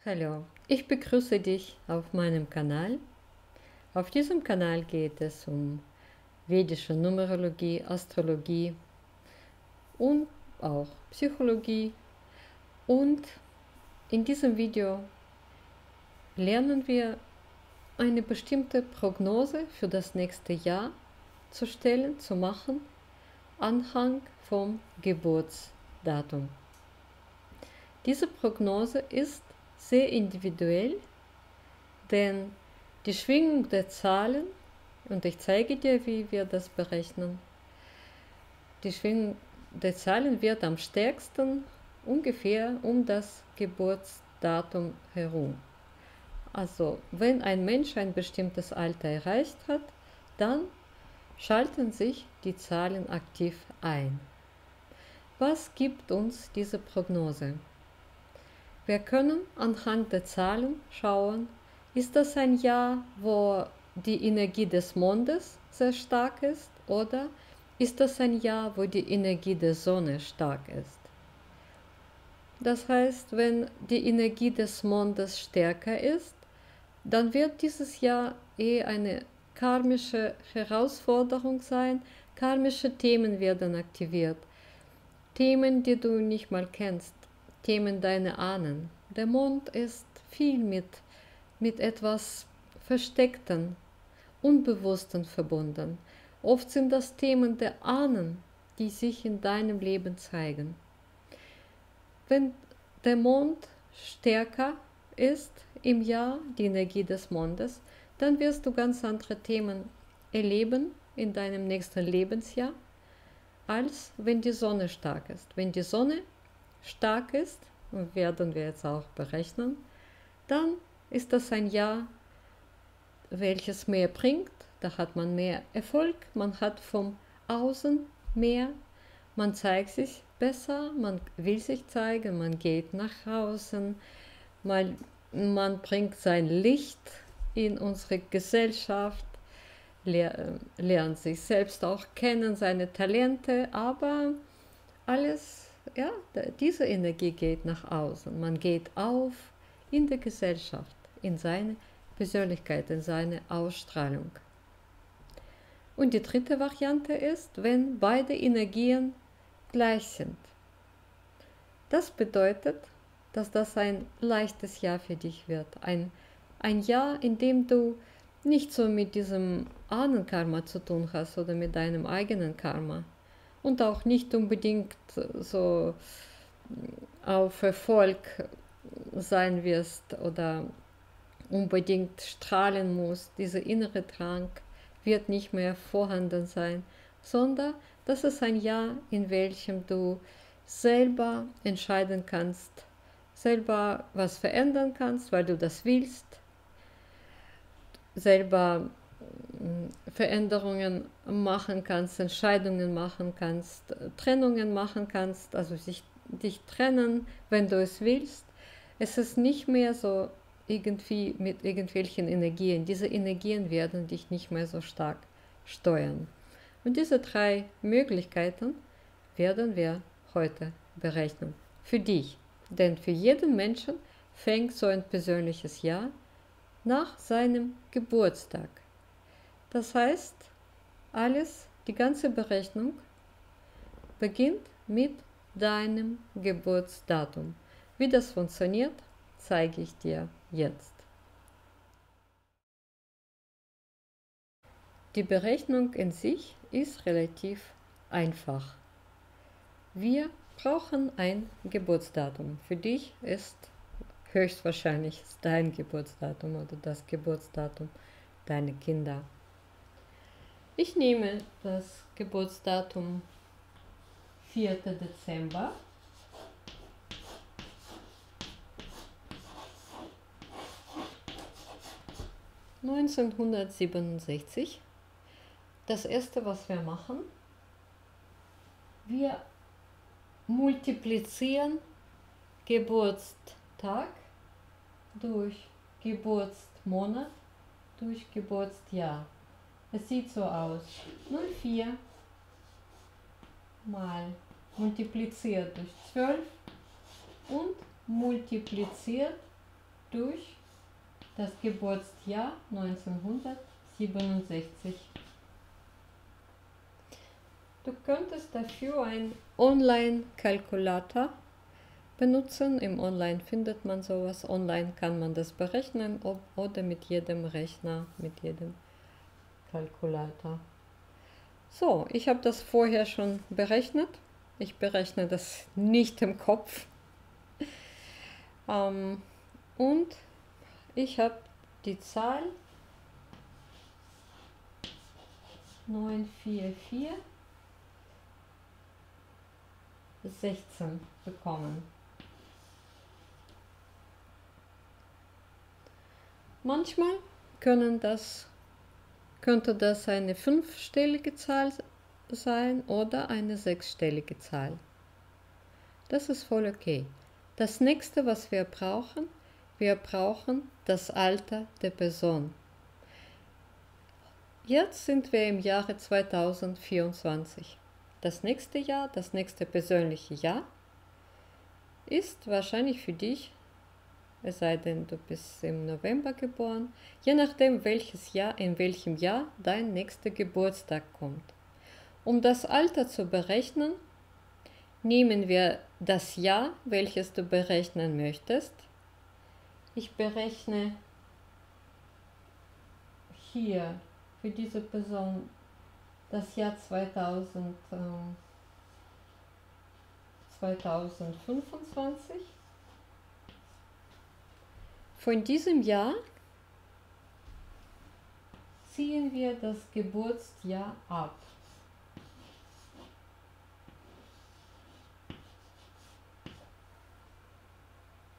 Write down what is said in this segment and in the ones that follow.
Hallo, ich begrüße dich auf meinem Kanal. Auf diesem Kanal geht es um vedische Numerologie, Astrologie und auch Psychologie. Und in diesem Video lernen wir eine bestimmte Prognose für das nächste Jahr zu stellen, zu machen, anhand vom Geburtsdatum. Diese Prognose ist sehr individuell, denn die Schwingung der Zahlen, und ich zeige dir, wie wir das berechnen, die Schwingung der Zahlen wird am stärksten ungefähr um das Geburtsdatum herum. Also wenn ein Mensch ein bestimmtes Alter erreicht hat, dann schalten sich die Zahlen aktiv ein. Was gibt uns diese Prognose? Wir können anhand der Zahlen schauen, ist das ein Jahr, wo die Energie des Mondes sehr stark ist, oder ist das ein Jahr, wo die Energie der Sonne stark ist? Das heißt, wenn die Energie des Mondes stärker ist, dann wird dieses Jahr eher eine karmische Herausforderung sein. Karmische Themen werden aktiviert. Themen, die du nicht mal kennst. Themen deiner Ahnen. Der Mond ist viel mit etwas Versteckten, Unbewussten verbunden. Oft sind das Themen der Ahnen, die sich in deinem Leben zeigen. Wenn der Mond stärker ist im Jahr, die Energie des Mondes, dann wirst du ganz andere Themen erleben in deinem nächsten Lebensjahr, als wenn die Sonne stark ist. Wenn die Sonne stark ist, und werden wir jetzt auch berechnen, dann ist das ein Jahr, welches mehr bringt. Da hat man mehr Erfolg, man hat vom Außen mehr, man zeigt sich besser, man will sich zeigen, man geht nach außen, man bringt sein Licht in unsere Gesellschaft, lernt sich selbst auch kennen, seine Talente, aber alles, ja, diese Energie geht nach außen. Man geht auf in der Gesellschaft, in seine Persönlichkeit, in seine Ausstrahlung. Und die dritte Variante ist, wenn beide Energien gleich sind. Das bedeutet, dass das ein leichtes Jahr für dich wird. Ein Jahr, in dem du nicht so mit diesem Ahnenkarma zu tun hast oder mit deinem eigenen Karma. Und auch nicht unbedingt so auf Erfolg sein wirst oder unbedingt strahlen musst. Dieser innere Drang wird nicht mehr vorhanden sein, sondern das ist ein Jahr, in welchem du selber entscheiden kannst, selber was verändern kannst, weil du das willst, selber Veränderungen machen kannst, Entscheidungen machen kannst, Trennungen machen kannst, also dich trennen, wenn du es willst. Es ist nicht mehr so irgendwie mit irgendwelchen Energien. Diese Energien werden dich nicht mehr so stark steuern. Und diese drei Möglichkeiten werden wir heute berechnen. Für dich. Denn für jeden Menschen fängt so ein persönliches Jahr nach seinem Geburtstag. Das heißt, die ganze Berechnung beginnt mit deinem Geburtsdatum. Wie das funktioniert, zeige ich dir jetzt. Die Berechnung in sich ist relativ einfach. Wir brauchen ein Geburtsdatum. Für dich ist höchstwahrscheinlich dein Geburtsdatum oder das Geburtsdatum deiner Kinder. Ich nehme das Geburtsdatum 4. Dezember 1967. Das erste, was wir machen, wir multiplizieren Geburtstag durch Geburtsmonat durch Geburtsjahr. Es sieht so aus: 04 mal multipliziert durch 12 und multipliziert durch das Geburtsjahr 1967. Du könntest dafür einen Online-Kalkulator benutzen. Im Online findet man sowas. Online kann man das berechnen oder mit jedem Rechner, mit jedem Kalkulator. So, ich habe das vorher schon berechnet. Ich berechne das nicht im Kopf. Und ich habe die Zahl 94416 bekommen. Manchmal könnte das eine 5-stellige Zahl sein oder eine 6-stellige Zahl. Das ist voll okay. Das nächste, was wir brauchen das Alter der Person. Jetzt sind wir im Jahre 2024. Das nächste Jahr, das nächste persönliche Jahr, ist wahrscheinlich für dich, es sei denn, du bist im November geboren, je nachdem, in welchem Jahr dein nächster Geburtstag kommt. Um das Alter zu berechnen, nehmen wir das Jahr, welches du berechnen möchtest. Ich berechne hier für diese Person das Jahr 2025. Von diesem Jahr ziehen wir das Geburtsjahr ab.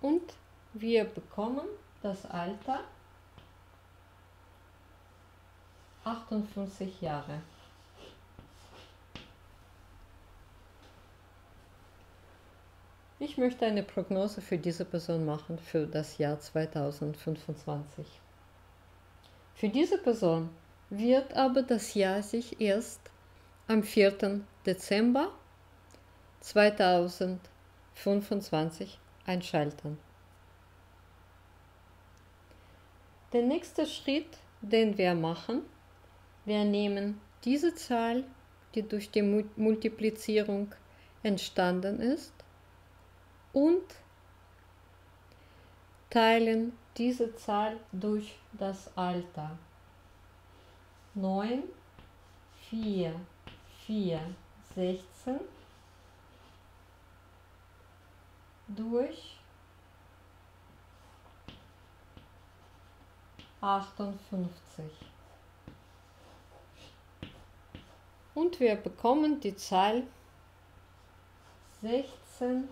Und wir bekommen das Alter 58 Jahre. Ich möchte eine Prognose für diese Person machen für das Jahr 2025. Für diese Person wird aber das Jahr sich erst am 4. Dezember 2025 einschalten. Der nächste Schritt, den wir machen, wir nehmen diese Zahl, die durch die Multiplizierung entstanden ist, und teilen diese Zahl durch das Alter. 9, 4, 4, 16 durch 58. Und wir bekommen die Zahl 16,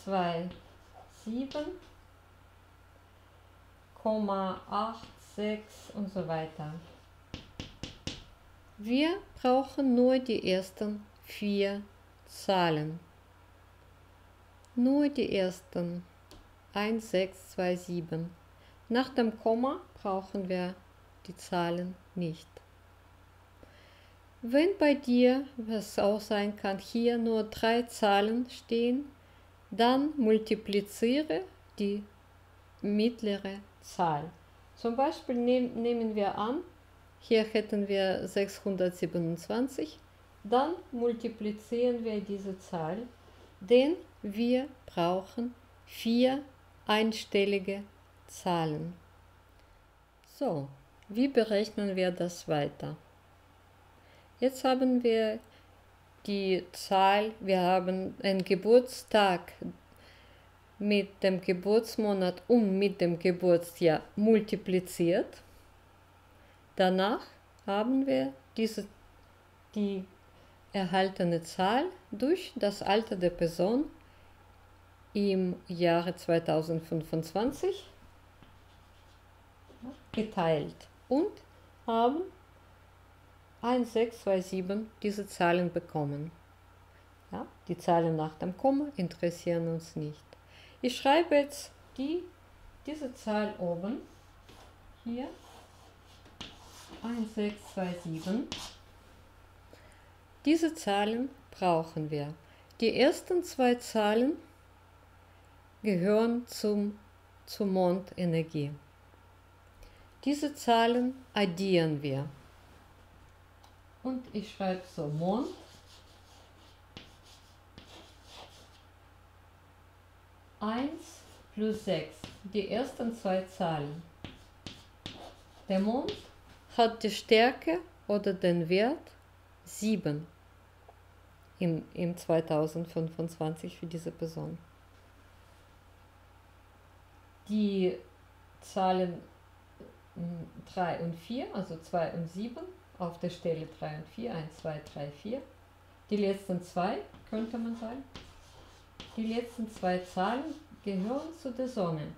2, 7,86 und so weiter. Wir brauchen nur die ersten 4 Zahlen. Nur die ersten 1, 6, 2, 7. Nach dem Komma brauchen wir die Zahlen nicht. Wenn bei dir, was auch sein kann, hier nur 3 Zahlen stehen, dann multipliziere die mittlere Zahl. Zum Beispiel nehmen wir an, hier hätten wir 627, dann multiplizieren wir diese Zahl, denn wir brauchen 4 einstellige Zahlen. So, wie berechnen wir das weiter? Jetzt haben wir die Zahl, wir haben einen Geburtstag mit dem Geburtsmonat und mit dem Geburtsjahr multipliziert. Danach haben wir die erhaltene Zahl durch das Alter der Person im Jahre 2025 geteilt und haben 1, 6, 2, 7 diese Zahlen bekommen. Ja, die Zahlen nach dem Komma interessieren uns nicht. Ich schreibe jetzt diese Zahl oben, hier, 1, 6, 2, 7. Diese Zahlen brauchen wir. Die ersten 2 Zahlen gehören zum zur Mondenergie. Diese Zahlen addieren wir. Und ich schreibe so Mond eins plus 6, die ersten zwei Zahlen. Der Mond hat die Stärke oder den Wert 7 im 2025 für diese Person. Die Zahlen 3 und 4, also 2 und 7, auf der Stelle 3 und 4, 1, 2, 3, 4. Die letzten zwei, könnte man sagen. Die letzten zwei Zahlen gehören zu der Sonne.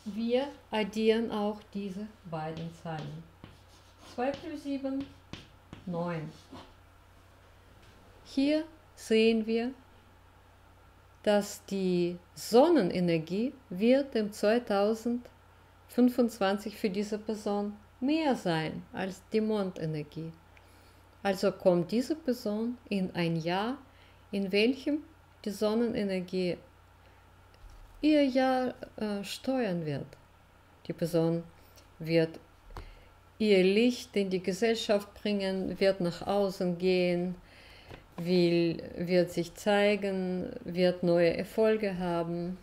Wir addieren auch diese beiden Zahlen. 2 plus 7, 9. Hier sehen wir, dass die Sonnenenergie wird im 2025 für diese Person mehr sein als die Mondenergie. Also kommt diese Person in ein Jahr, in welchem die Sonnenenergie ihr Jahr steuern wird. Die Person wird ihr Licht in die Gesellschaft bringen, wird nach außen gehen, wird sich zeigen, wird neue Erfolge haben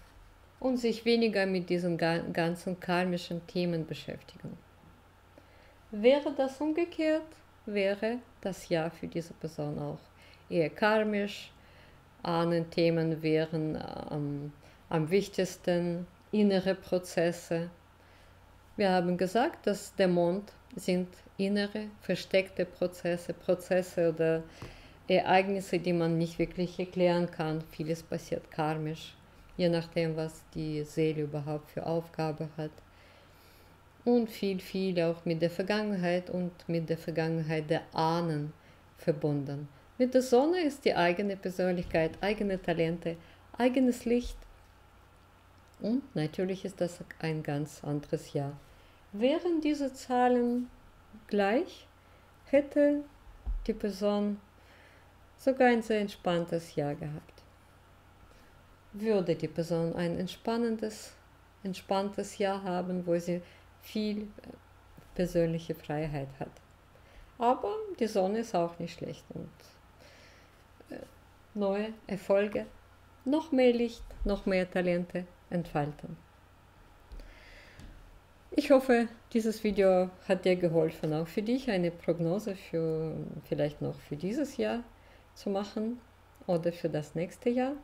und sich weniger mit diesen ganzen karmischen Themen beschäftigen. Wäre das umgekehrt, wäre das Jahr für diese Person auch eher karmisch. Ahnenthemen wären am wichtigsten, innere Prozesse. Wir haben gesagt, dass der Mond sind innere, versteckte Prozesse oder Ereignisse, die man nicht wirklich erklären kann. Vieles passiert karmisch, je nachdem, was die Seele überhaupt für Aufgabe hat. Und viel auch mit der Vergangenheit und mit der Vergangenheit der Ahnen verbunden. Mit der Sonne ist die eigene Persönlichkeit, eigene Talente, eigenes Licht. Und natürlich ist das ein ganz anderes Jahr. Wären diese Zahlen gleich, hätte die Person sogar ein sehr entspanntes Jahr gehabt. Würde die Person ein entspanntes Jahr haben, wo sie viel persönliche Freiheit hat. Aber die Sonne ist auch nicht schlecht und neue Erfolge, noch mehr Licht, noch mehr Talente entfalten. Ich hoffe, dieses Video hat dir geholfen, auch für dich eine Prognose für vielleicht noch für dieses Jahr zu machen oder für das nächste Jahr.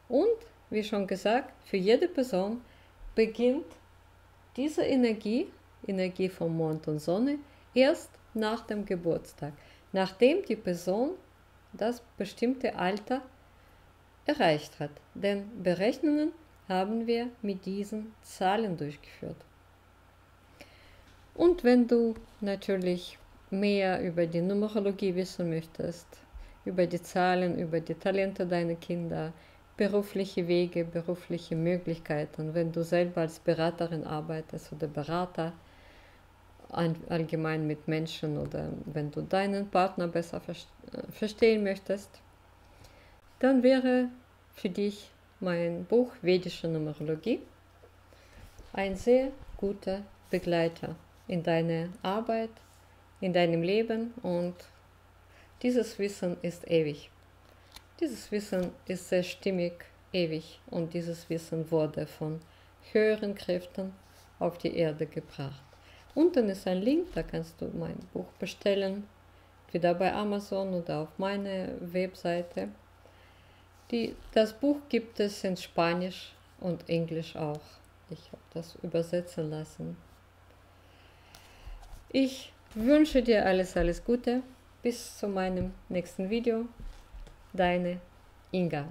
Und wie schon gesagt, für jede Person beginnt diese Energie von Mond und Sonne, erst nach dem Geburtstag, nachdem die Person das bestimmte Alter erreicht hat. Denn Berechnungen haben wir mit diesen Zahlen durchgeführt. Und wenn du natürlich mehr über die Numerologie wissen möchtest, über die Zahlen, über die Talente deiner Kinder, berufliche Wege, berufliche Möglichkeiten, wenn du selber als Beraterin arbeitest oder Berater, allgemein mit Menschen oder wenn du deinen Partner besser verstehen möchtest, dann wäre für dich mein Buch Vedische Numerologie ein sehr guter Begleiter in deiner Arbeit, in deinem Leben, und dieses Wissen ist ewig. Dieses Wissen ist sehr stimmig, ewig, und dieses Wissen wurde von höheren Kräften auf die Erde gebracht. Unten ist ein Link, da kannst du mein Buch bestellen, entweder bei Amazon oder auf meiner Webseite. Das Buch gibt es in Spanisch und Englisch auch. Ich habe das übersetzen lassen. Ich wünsche dir alles Gute. Bis zu meinem nächsten Video. Deine Inga.